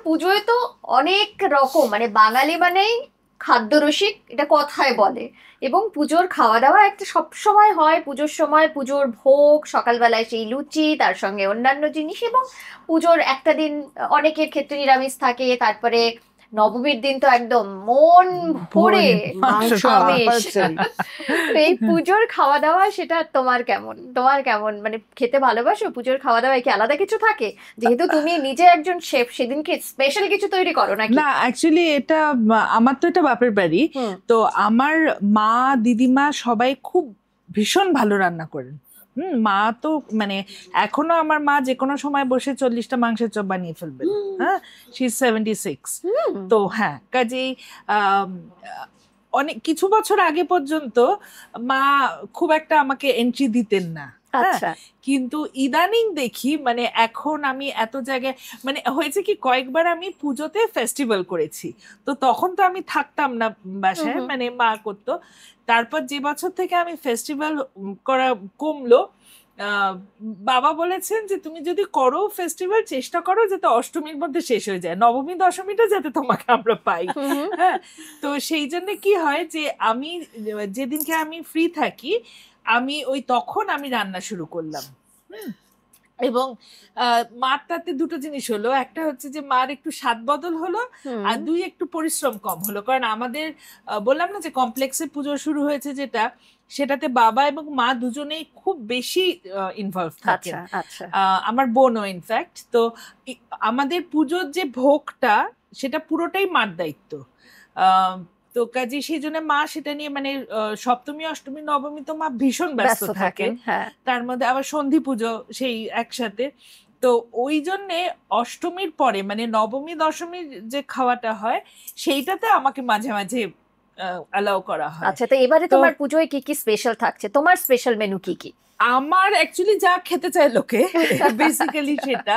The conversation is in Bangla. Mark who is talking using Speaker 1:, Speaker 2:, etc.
Speaker 1: পুজোয় তো অনেক রকম, মানে বাঙালি মানেই খাদ্যরসিক, এটা কথায় বলে। এবং পুজোর খাওয়া দাওয়া একটা সব সময় হয়, পুজোর সময় পুজোর ভোগ, সকালবেলায় সেই লুচি, তার সঙ্গে অন্যান্য জিনিস। এবং পুজোর একটা দিন অনেকের ক্ষেত্রে নিরামিষ থাকে, তারপরে নবমীর দিন তো একদম মন ভরে
Speaker 2: মাংস খাওয়া
Speaker 1: আমিষ।
Speaker 2: compulsory।
Speaker 1: তো এই পুজোর খাওয়া দাওয়া সেটা তোমার কেমন, মানে খেতে ভালোবাসো? পুজোর খাওয়া দাওয়া কি আলাদা কিছু থাকে, যেহেতু তুমি নিজে একজন শেফ? সেদিনকে স্পেশাল কিছু তৈরি করো নাকি?
Speaker 2: না, অ্যাকচুয়ালি এটা আমার তো এটা বাপের বাড়ি।
Speaker 1: হুম।
Speaker 2: তো আমার মা, দিদিমা সবাই খুব ভীষণ ভালো রান্না করেন। মা তো মানে এখনো আমার মা যে কোনো সময় বসে 40টা মাংসের চপ বানিয়ে ফেলবেন। হ্যাঁ, শি ইজ 76। তো হ্যাঁ, কাজেই আম, অনেক কিছু বছর আগে পর্যন্ত মা খুব একটা আমাকে এন্ট্রি দিতেন না। হ্যাঁ,
Speaker 1: আচ্ছা।
Speaker 2: কিন্তু ইদানিং দেখি মানে এখন আমি এত জায়গায়, মানে হয়েছে কি কয়েকবার আমি পুজোতে ফেস্টিভ্যাল করেছি, তো তখন তো আমি থাকতাম না বাসায়,
Speaker 1: হুম।
Speaker 2: মানে মা করতো। তারপর যে বছর থেকে আমি ফেস্টিভ্যাল করা কমলো, বাবা বলেছেন যে তুমি যদি করো ফেস্টিভ্যাল, চেষ্টা করো যাতে অষ্টমীর মধ্যে শেষ হয়ে যায়, নবমী দশমীটা যাতে তোমাকে আমরা পাই।
Speaker 1: হুম।
Speaker 2: হ্যাঁ, তো সেই জন্য কি হয় যে আমি যেদিনকে আমি ফ্রি থাকি, আমি ওই তখন আমি রান্না শুরু করলাম। এবং মার তাতে দুটো জিনিস হলো, একটা হচ্ছে যে মার একটু স্বাদ বদল হলো, আর দুই একটু পরিশ্রম কম হলো। কারণ আমাদের বললাম না যে কমপ্লেক্সে পুজো শুরু হয়েছে যেটা, সেটাতে বাবা এবং মা দুজনেই খুব বেশি ইনভলভ থাকেন।
Speaker 1: আচ্ছা আচ্ছা।
Speaker 2: আমার বোনও ইনফ্যাক্ট। তো আমাদের পুজোর যে ভোগটা সেটা পুরোটাই মার দায়িত্ব। আহ, তো কাজে সেই জন্য মা সেটা নিয়ে মানে সপ্তমী অষ্টমী নবমী তো মা ভীষণ ব্যস্ত
Speaker 1: ব্যস্ত
Speaker 2: থাকে।
Speaker 1: থাকেন, হ্যাঁ।
Speaker 2: তার মধ্যে আবার সন্ধি পুজো সেই একসাথে। তো ওই জন্যে অষ্টমীর পরে মানে নবমী দশমীর যে খাওয়াটা হয় সেইটাতে আমাকে মাঝে মাঝে অ্যালাউ করা হয়।
Speaker 1: আচ্ছা, তো এবারে
Speaker 2: তো
Speaker 1: তোমার পুজোয় কি কি স্পেশাল থাকছে? তোমার স্পেশাল মেনু কি কি?
Speaker 2: আমার অ্যাকচুয়ালি যা খেতে চায় লোকে বেসিক্যালি সেটা।